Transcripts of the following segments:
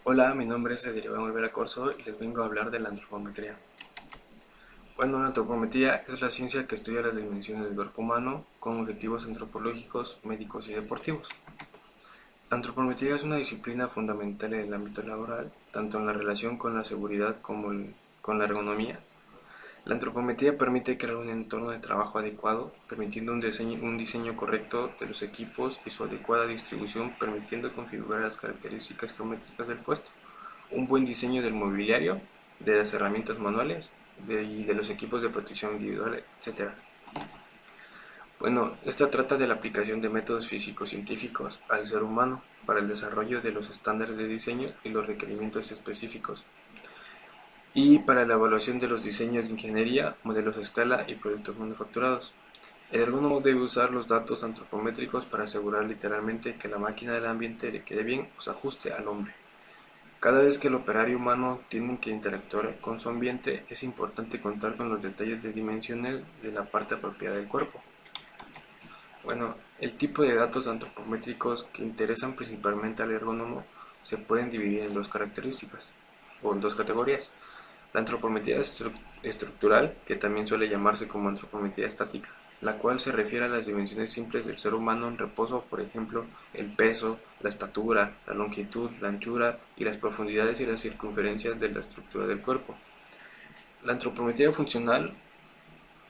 Hola, mi nombre es Edirivan Olvera Corso y les vengo a hablar de la antropometría. Bueno, la antropometría es la ciencia que estudia las dimensiones del cuerpo humano con objetivos antropológicos, médicos y deportivos. La antropometría es una disciplina fundamental en el ámbito laboral, tanto en la relación con la seguridad como con la ergonomía. La antropometría permite crear un entorno de trabajo adecuado, permitiendo un diseño correcto de los equipos y su adecuada distribución, permitiendo configurar las características geométricas del puesto, un buen diseño del mobiliario, de las herramientas manuales y de los equipos de protección individual, etc. Bueno, esta trata de la aplicación de métodos físico-científicos al ser humano para el desarrollo de los estándares de diseño y los requerimientos específicos, y para la evaluación de los diseños de ingeniería, modelos a escala y productos manufacturados. El ergónomo debe usar los datos antropométricos para asegurar literalmente que la máquina del ambiente le quede bien o se ajuste al hombre. Cada vez que el operario humano tiene que interactuar con su ambiente, es importante contar con los detalles de dimensiones de la parte apropiada del cuerpo. Bueno, el tipo de datos antropométricos que interesan principalmente al ergónomo se pueden dividir en dos características, o en dos categorías. La antropometría estructural, que también suele llamarse como antropometría estática, la cual se refiere a las dimensiones simples del ser humano en reposo, por ejemplo, el peso, la estatura, la longitud, la anchura y las profundidades y las circunferencias de la estructura del cuerpo. La antropometría funcional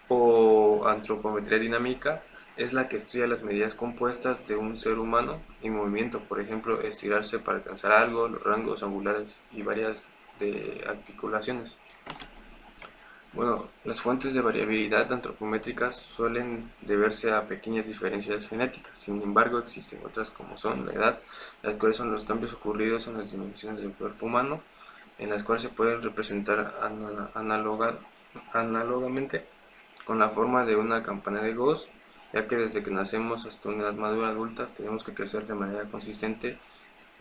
o antropometría dinámica es la que estudia las medidas compuestas de un ser humano en movimiento, por ejemplo, estirarse para alcanzar algo, los rangos angulares y varias de articulaciones. Bueno, las fuentes de variabilidad antropométricas suelen deberse a pequeñas diferencias genéticas, sin embargo existen otras como son la edad, las cuales son los cambios ocurridos en las dimensiones del cuerpo humano, en las cuales se pueden representar análogamente con la forma de una campana de Gauss, ya que desde que nacemos hasta una edad madura adulta tenemos que crecer de manera consistente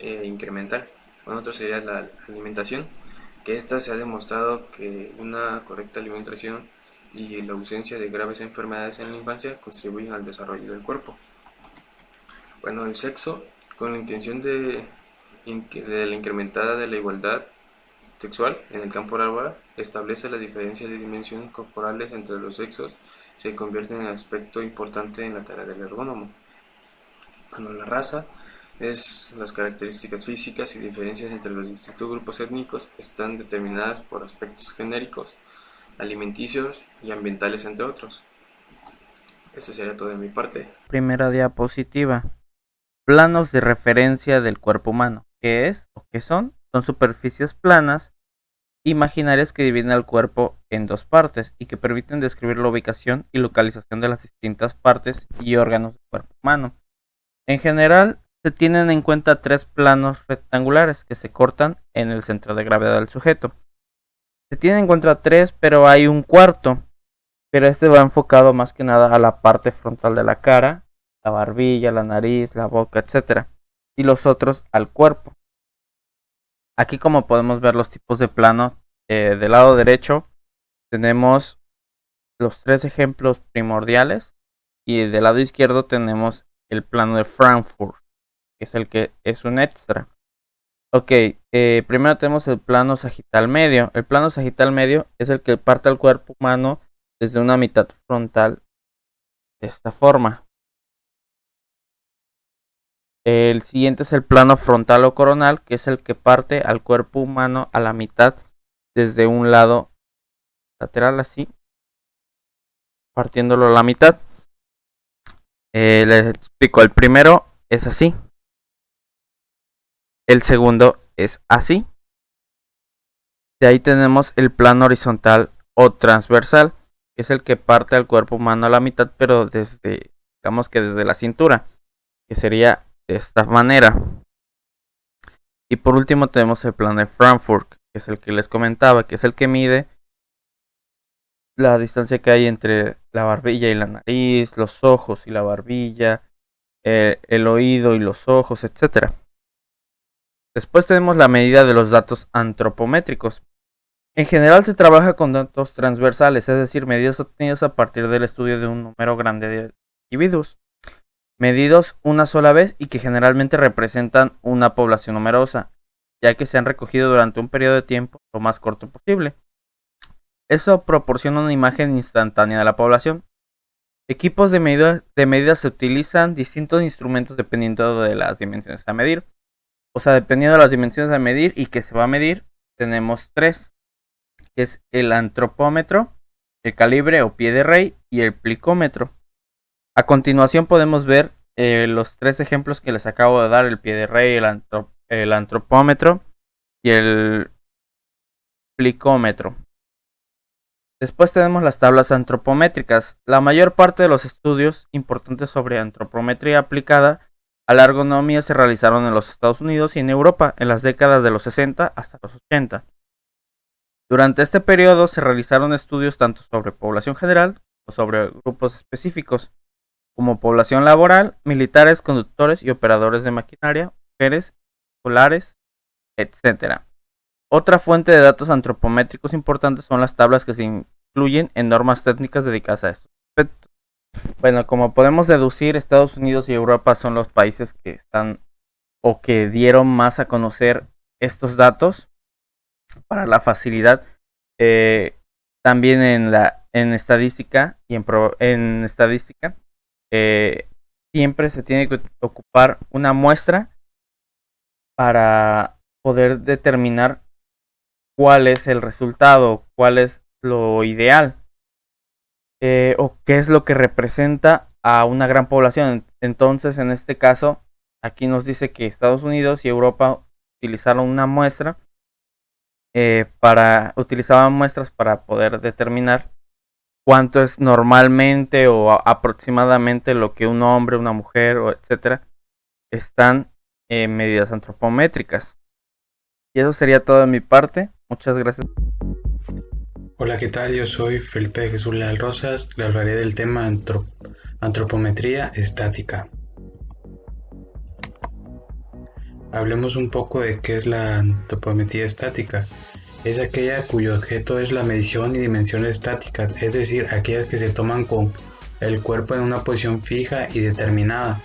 e incremental. Bueno, otra sería la alimentación, que esta se ha demostrado que una correcta alimentación y la ausencia de graves enfermedades en la infancia contribuyen al desarrollo del cuerpo. Bueno, el sexo, con la intención de la incrementada de la igualdad sexual en el campo laboral, establece la diferencia de dimensiones corporales entre los sexos, se convierte en aspecto importante en la tarea del ergónomo. Bueno, la raza es las características físicas y diferencias entre los distintos grupos étnicos están determinadas por aspectos genéricos, alimenticios y ambientales, entre otros. Eso sería todo de mi parte. Primera diapositiva. Planos de referencia del cuerpo humano. ¿Qué es o qué son? Son superficies planas imaginarias que dividen el cuerpo en dos partes y que permiten describir la ubicación y localización de las distintas partes y órganos del cuerpo humano. En general, se tienen en cuenta tres planos rectangulares que se cortan en el centro de gravedad del sujeto. Se tienen en cuenta tres, pero hay un cuarto, pero este va enfocado más que nada a la parte frontal de la cara, la barbilla, la nariz, la boca, etcétera, y los otros al cuerpo. Aquí, como podemos ver los tipos de plano, del lado derecho tenemos los tres ejemplos primordiales y del lado izquierdo tenemos el plano de Frankfurt, que es el que es un extra. Ok, primero tenemos el plano sagital medio. El plano sagital medio es el que parte al cuerpo humano desde una mitad frontal de esta forma. El siguiente es el plano frontal o coronal, que es el que parte al cuerpo humano a la mitad desde un lado lateral así, partiéndolo a la mitad. Les explico, el primero es así, el segundo es así. De ahí tenemos el plano horizontal o transversal, que es el que parte al cuerpo humano a la mitad, pero desde, digamos que desde la cintura, que sería de esta manera. Y por último tenemos el plano de Frankfurt, que es el que les comentaba, que es el que mide la distancia que hay entre la barbilla y la nariz, los ojos y la barbilla, el oído y los ojos, etcétera. Después tenemos la medida de los datos antropométricos. En general se trabaja con datos transversales, es decir, medidas obtenidas a partir del estudio de un número grande de individuos, medidos una sola vez y que generalmente representan una población numerosa, ya que se han recogido durante un periodo de tiempo lo más corto posible. Eso proporciona una imagen instantánea de la población. Equipos de medida se utilizan distintos instrumentos dependiendo de las dimensiones a medir. O sea, dependiendo de las dimensiones a medir y que se va a medir, tenemos tres, que es el antropómetro, el calibre o pie de rey y el plicómetro. A continuación podemos ver los tres ejemplos que les acabo de dar, el pie de rey, el antropómetro y el plicómetro. Después tenemos las tablas antropométricas. La mayor parte de los estudios importantes sobre antropometría aplicada a la ergonomía se realizaron en los Estados Unidos y en Europa en las décadas de los 60 hasta los 80. Durante este periodo se realizaron estudios tanto sobre población general como sobre grupos específicos, como población laboral, militares, conductores y operadores de maquinaria, mujeres, escolares, etc. Otra fuente de datos antropométricos importantes son las tablas que se incluyen en normas técnicas dedicadas a estos aspectos. Bueno, como podemos deducir, Estados Unidos y Europa son los países que están o que dieron más a conocer estos datos para la facilidad. También en estadística y en estadística siempre se tiene que ocupar una muestra para poder determinar cuál es el resultado, cuál es lo ideal, o qué es lo que representa a una gran población. Entonces, en este caso, aquí nos dice que Estados Unidos y Europa utilizaron una muestra utilizaban muestras para poder determinar cuánto es normalmente o aproximadamente lo que un hombre, una mujer, o etcétera, están en medidas antropométricas. Y eso sería todo de mi parte. Muchas gracias. Hola, ¿qué tal? Yo soy Felipe Jesús Leal Rosas. Le hablaré del tema antropometría estática. Hablemos un poco de qué es la antropometría estática. Es aquella cuyo objeto es la medición y dimensiones estáticas, es decir, aquellas que se toman con el cuerpo en una posición fija y determinada.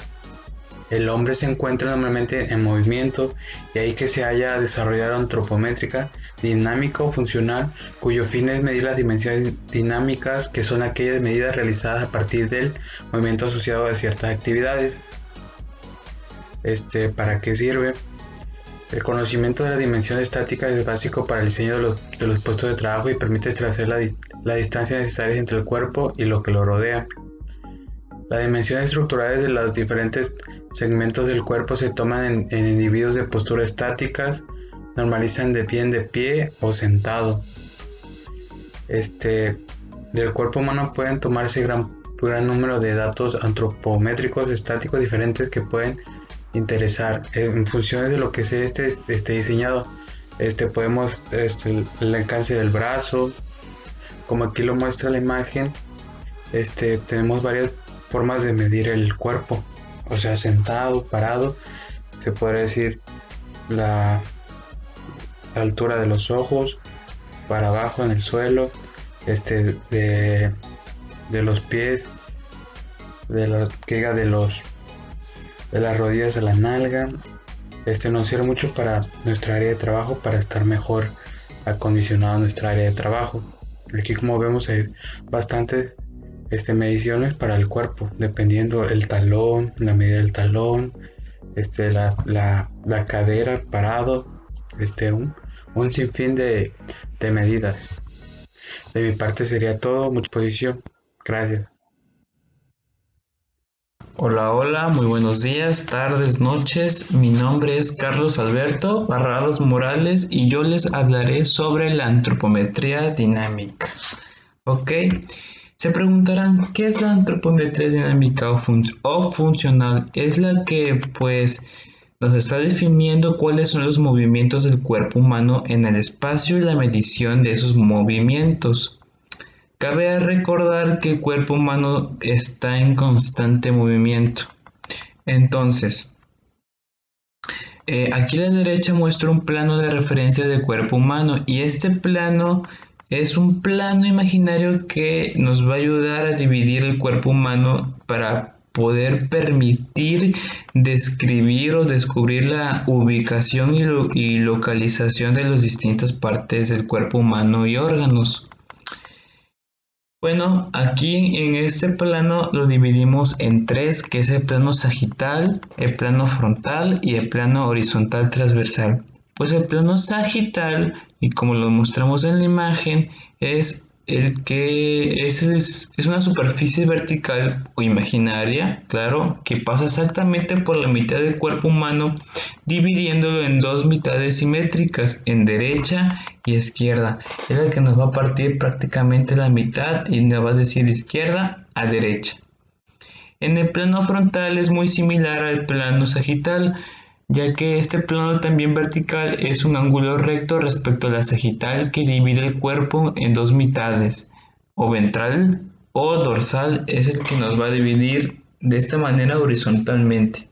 El hombre se encuentra normalmente en movimiento y ahí que se haya desarrollado antropométrica dinámica o funcional, cuyo fin es medir las dimensiones dinámicas, que son aquellas medidas realizadas a partir del movimiento asociado a ciertas actividades. ¿Para qué sirve? El conocimiento de la dimensión estática es básico para el diseño de los puestos de trabajo y permite establecer la distancia necesaria entre el cuerpo y lo que lo rodea. Las dimensiones estructurales de los diferentes segmentos del cuerpo se toman en individuos de postura estáticas, normalizan de pie o sentado. Del cuerpo humano pueden tomarse gran número de datos antropométricos estáticos diferentes que pueden interesar en funciones de lo que sea esté diseñado. Podemos el alcance del brazo, como aquí lo muestra la imagen. Tenemos varias formas de medir el cuerpo, o sea, sentado, parado. Se podría decir la altura de los ojos, para abajo en el suelo, de los pies, de las rodillas a la nalga. Nos sirve mucho para nuestra área de trabajo, para estar mejor acondicionado en nuestra área de trabajo. Aquí, como vemos, hay bastantes mediciones para el cuerpo, dependiendo el talón, la medida del talón, la cadera parado, un sinfín de medidas. De mi parte sería todo. Mucha exposición. Gracias. Hola, muy buenos días, tardes, noches. Mi nombre es Carlos Alberto Barradas Morales y yo les hablaré sobre la antropometría dinámica. Ok, se preguntarán, ¿qué es la antropometría dinámica o funcional? Es la que pues nos está definiendo cuáles son los movimientos del cuerpo humano en el espacio y la medición de esos movimientos. Cabe recordar que el cuerpo humano está en constante movimiento. Entonces, aquí a la derecha muestra un plano de referencia del cuerpo humano y este plano es un plano imaginario que nos va a ayudar a dividir el cuerpo humano para poder permitir describir o descubrir la ubicación y localización de las distintas partes del cuerpo humano y órganos. Bueno, aquí en este plano lo dividimos en tres, que es el plano sagital, el plano frontal y el plano horizontal transversal. Pues el plano sagital, y como lo mostramos en la imagen, es el que es una superficie vertical o imaginaria, claro, que pasa exactamente por la mitad del cuerpo humano, dividiéndolo en dos mitades simétricas, en derecha y izquierda. Es la que nos va a partir prácticamente la mitad y nos va a decir izquierda a derecha. En el plano frontal es muy similar al plano sagital, ya que este plano también vertical es un ángulo recto respecto a la sagital que divide el cuerpo en dos mitades, o ventral o dorsal es el que nos va a dividir de esta manera horizontalmente.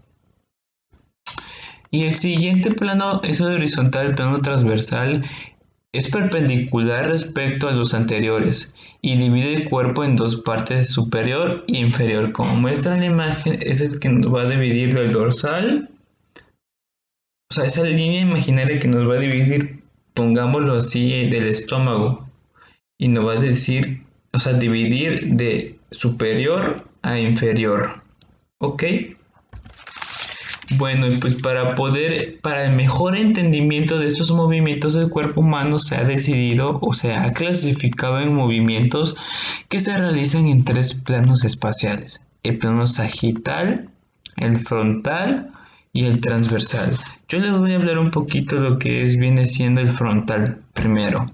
Y el siguiente plano es el horizontal, el plano transversal, es perpendicular respecto a los anteriores y divide el cuerpo en dos partes, superior e inferior. Como muestra en la imagen, es el que nos va a dividir del dorsal. O sea, esa línea imaginaria que nos va a dividir, pongámoslo así, del estómago. Y nos va a decir, o sea, dividir de superior a inferior. ¿Ok? Bueno, pues para el mejor entendimiento de estos movimientos del cuerpo humano se ha decidido o se ha clasificado en movimientos que se realizan en tres planos espaciales. El plano sagital, el frontal y el transversal. Yo les voy a hablar un poquito de lo que viene siendo el frontal primero.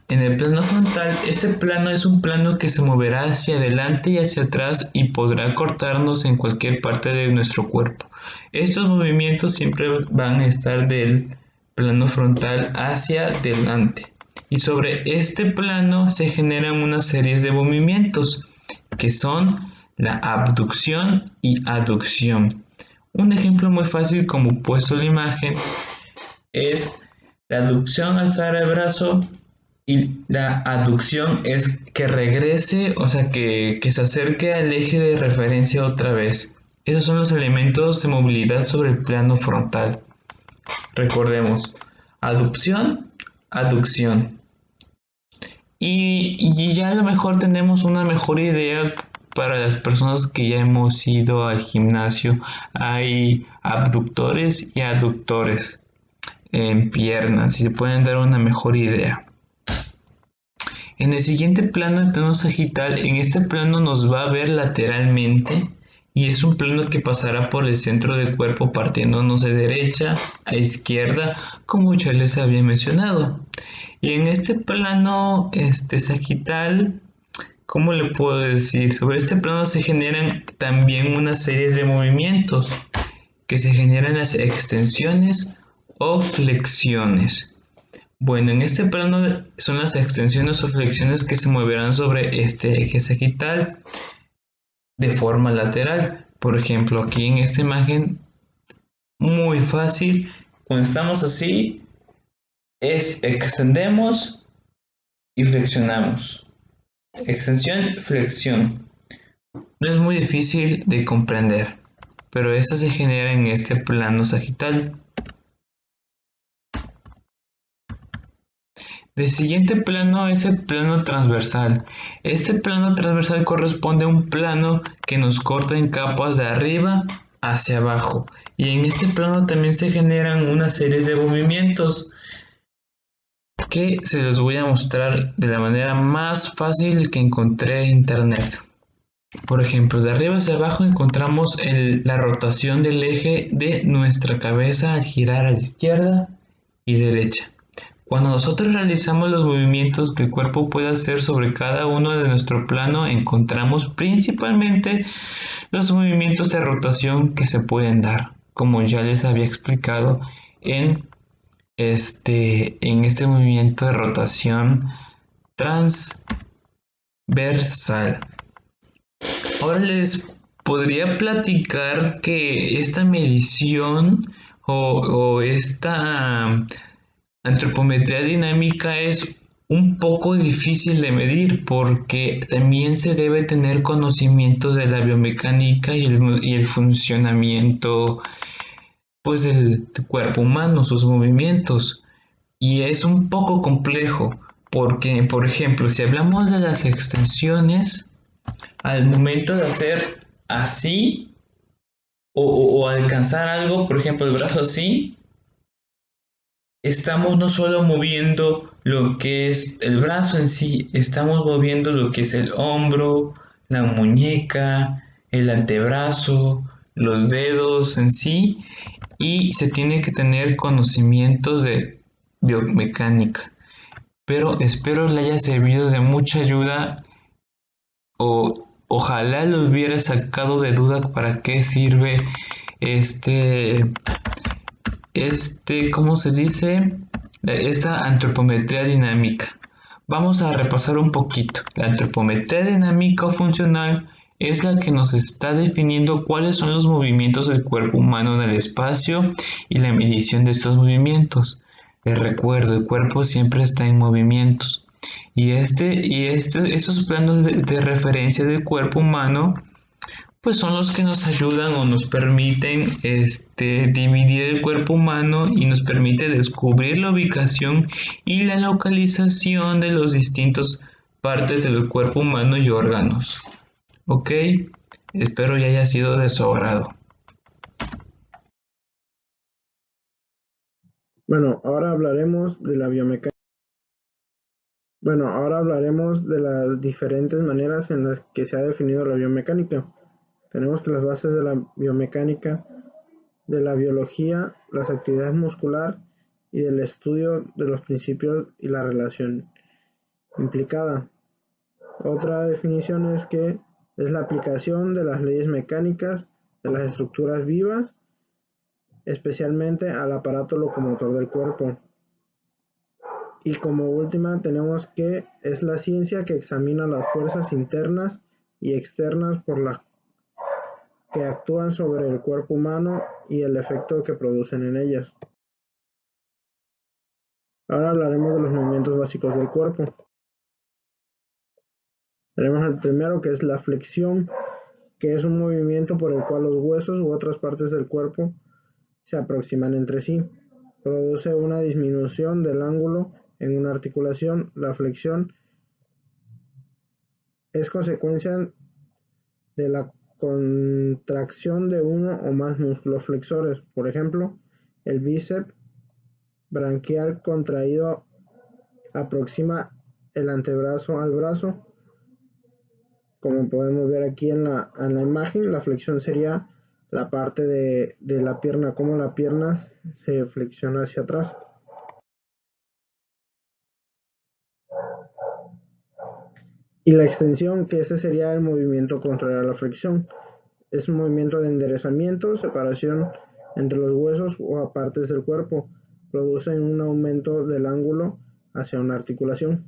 En el plano frontal, este plano es un plano que se moverá hacia adelante y hacia atrás y podrá cortarnos en cualquier parte de nuestro cuerpo. Estos movimientos siempre van a estar del plano frontal hacia adelante. Y sobre este plano se generan una serie de movimientos que son la abducción y aducción. Un ejemplo muy fácil, como puesto en la imagen, es la aducción, alzar el brazo, y la aducción es que regrese, o sea, que se acerque al eje de referencia otra vez. Esos son los elementos de movilidad sobre el plano frontal. Recordemos, aducción, aducción. Y ya a lo mejor tenemos una mejor idea para las personas que ya hemos ido al gimnasio. Hay abductores y aductores en piernas y se pueden dar una mejor idea. En el siguiente plano, el plano sagital, en este plano nos va a ver lateralmente y es un plano que pasará por el centro del cuerpo partiéndonos de derecha a izquierda, como ya les había mencionado. Y en este plano sagital, ¿cómo le puedo decir? Sobre este plano se generan también una serie de movimientos que se generan las extensiones o flexiones. Bueno, en este plano son las extensiones o flexiones que se moverán sobre este eje sagital de forma lateral. Por ejemplo, aquí en esta imagen, muy fácil, cuando estamos así, extendemos y flexionamos. Extensión, flexión. No es muy difícil de comprender, pero esto se genera en este plano sagital. El siguiente plano es el plano transversal. Este plano transversal corresponde a un plano que nos corta en capas de arriba hacia abajo. Y en este plano también se generan una serie de movimientos que se los voy a mostrar de la manera más fácil que encontré en internet. Por ejemplo, de arriba hacia abajo encontramos la rotación del eje de nuestra cabeza al girar a la izquierda y derecha. Cuando nosotros realizamos los movimientos que el cuerpo puede hacer sobre cada uno de nuestro plano, encontramos principalmente los movimientos de rotación que se pueden dar, como ya les había explicado en este movimiento de rotación transversal. Ahora les podría platicar que esta medición o esta antropometría dinámica es un poco difícil de medir porque también se debe tener conocimiento de la biomecánica y el funcionamiento pues del cuerpo humano, sus movimientos. Y es un poco complejo porque, por ejemplo, si hablamos de las extensiones, al momento de hacer así o alcanzar algo, por ejemplo, el brazo así, estamos no solo moviendo lo que es el brazo en sí, estamos moviendo lo que es el hombro, la muñeca, el antebrazo, los dedos en sí, y se tiene que tener conocimientos de biomecánica. Pero espero le haya servido de mucha ayuda o ojalá lo hubiera sacado de duda para qué sirve este ¿cómo se dice? Esta antropometría dinámica. Vamos a repasar un poquito. La antropometría dinámica o funcional es la que nos está definiendo cuáles son los movimientos del cuerpo humano en el espacio y la medición de estos movimientos. Les recuerdo, el cuerpo siempre está en movimientos. Estos planos de referencia del cuerpo humano pues son los que nos ayudan o nos permiten dividir el cuerpo humano y nos permite descubrir la ubicación y la localización de los distintos partes del cuerpo humano y órganos. Ok, espero ya haya sido de su agrado. Bueno, ahora hablaremos de la biomecánica. Bueno, ahora hablaremos de las diferentes maneras en las que se ha definido la biomecánica. Tenemos que las bases de la biomecánica, de la biología, las actividades muscular y del estudio de los principios y la relación implicada. Otra definición es que es la aplicación de las leyes mecánicas de las estructuras vivas, especialmente al aparato locomotor del cuerpo. Y como última tenemos que es la ciencia que examina las fuerzas internas y externas por las que actúan sobre el cuerpo humano y el efecto que producen en ellas. Ahora hablaremos de los movimientos básicos del cuerpo. Tenemos el primero, que es la flexión, que es un movimiento por el cual los huesos u otras partes del cuerpo se aproximan entre sí. Produce una disminución del ángulo en una articulación. La flexión es consecuencia de la contracción de uno o más músculos flexores. Por ejemplo, el bíceps branquial contraído aproxima el antebrazo al brazo. Como podemos ver aquí en la imagen, la flexión sería la parte de la pierna, como la pierna se flexiona hacia atrás. Y la extensión, que ese sería el movimiento contrario a la flexión. Es un movimiento de enderezamiento, separación entre los huesos o partes del cuerpo. Producen un aumento del ángulo hacia una articulación.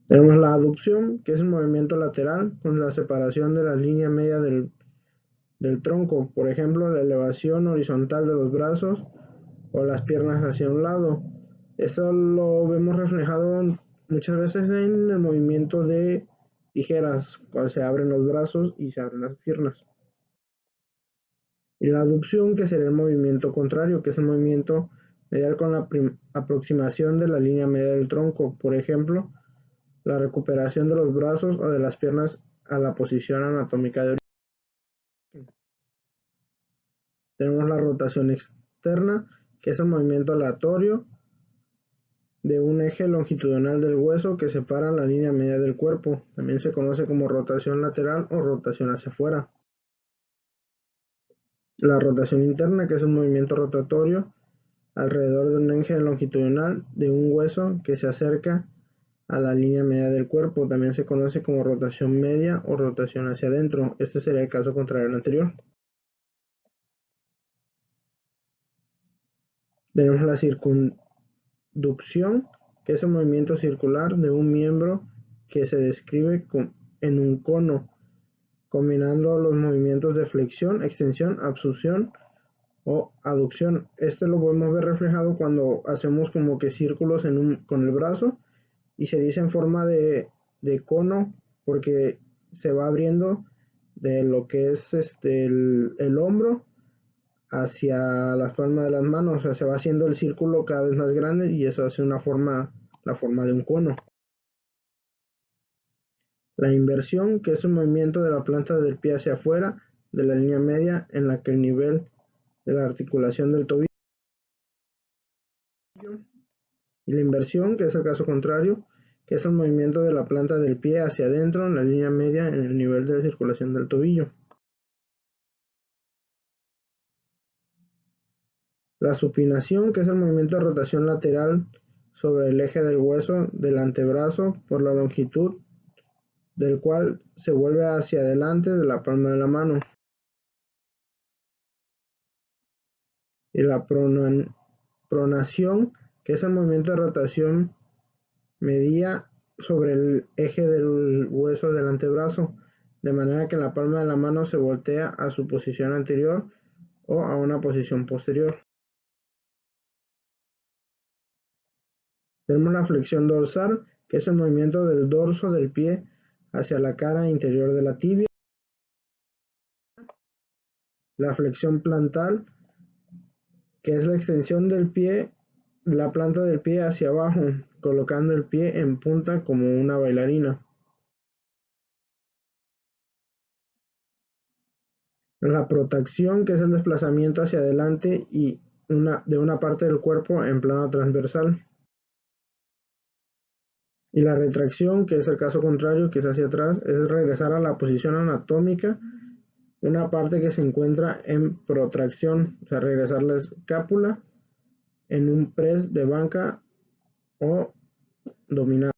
Tenemos la aducción, que es un movimiento lateral con la separación de la línea media del tronco. Por ejemplo, la elevación horizontal de los brazos o las piernas hacia un lado. Esto lo vemos reflejado muchas veces en el movimiento de tijeras, cuando se abren los brazos y se abren las piernas. Y la aducción, que sería el movimiento contrario, que es el movimiento medial con la aproximación de la línea media del tronco. Por ejemplo, la recuperación de los brazos o de las piernas a la posición anatómica de origen. Tenemos la rotación externa, que es el movimiento aleatorio de un eje longitudinal del hueso que separa la línea media del cuerpo. También se conoce como rotación lateral o rotación hacia afuera. La rotación interna, que es un movimiento rotatorio alrededor de un eje longitudinal de un hueso que se acerca a la línea media del cuerpo. También se conoce como rotación media o rotación hacia adentro. Este sería el caso contrario al anterior. Tenemos la circunducción, que es el movimiento circular de un miembro que se describe en un cono, combinando los movimientos de flexión, extensión, abducción o aducción. Este lo podemos ver reflejado cuando hacemos como que círculos con el brazo y se dice en forma de cono porque se va abriendo de lo que es el hombro hacia las palmas de las manos, o sea, se va haciendo el círculo cada vez más grande y eso hace la forma de un cono. La inversión, que es un movimiento de la planta del pie hacia afuera de la línea media en la que el nivel de la articulación del tobillo, y la inversión, que es el caso contrario, que es el movimiento de la planta del pie hacia adentro en la línea media en el nivel de circulación del tobillo. La supinación, que es el movimiento de rotación lateral sobre el eje del hueso del antebrazo por la longitud del cual se vuelve hacia adelante de la palma de la mano. Y la pronación, que es el movimiento de rotación media sobre el eje del hueso del antebrazo, de manera que la palma de la mano se voltea a su posición anterior o a una posición posterior. Tenemos la flexión dorsal, que es el movimiento del dorso del pie hacia la cara interior de la tibia. La flexión plantar, que es la extensión del pie, la planta del pie hacia abajo, colocando el pie en punta como una bailarina. La protracción, que es el desplazamiento hacia adelante y de una parte del cuerpo en plano transversal. Y la retracción, que es el caso contrario, que es hacia atrás, es regresar a la posición anatómica una parte que se encuentra en protracción, o sea, regresar la escápula en un press de banca o dominada.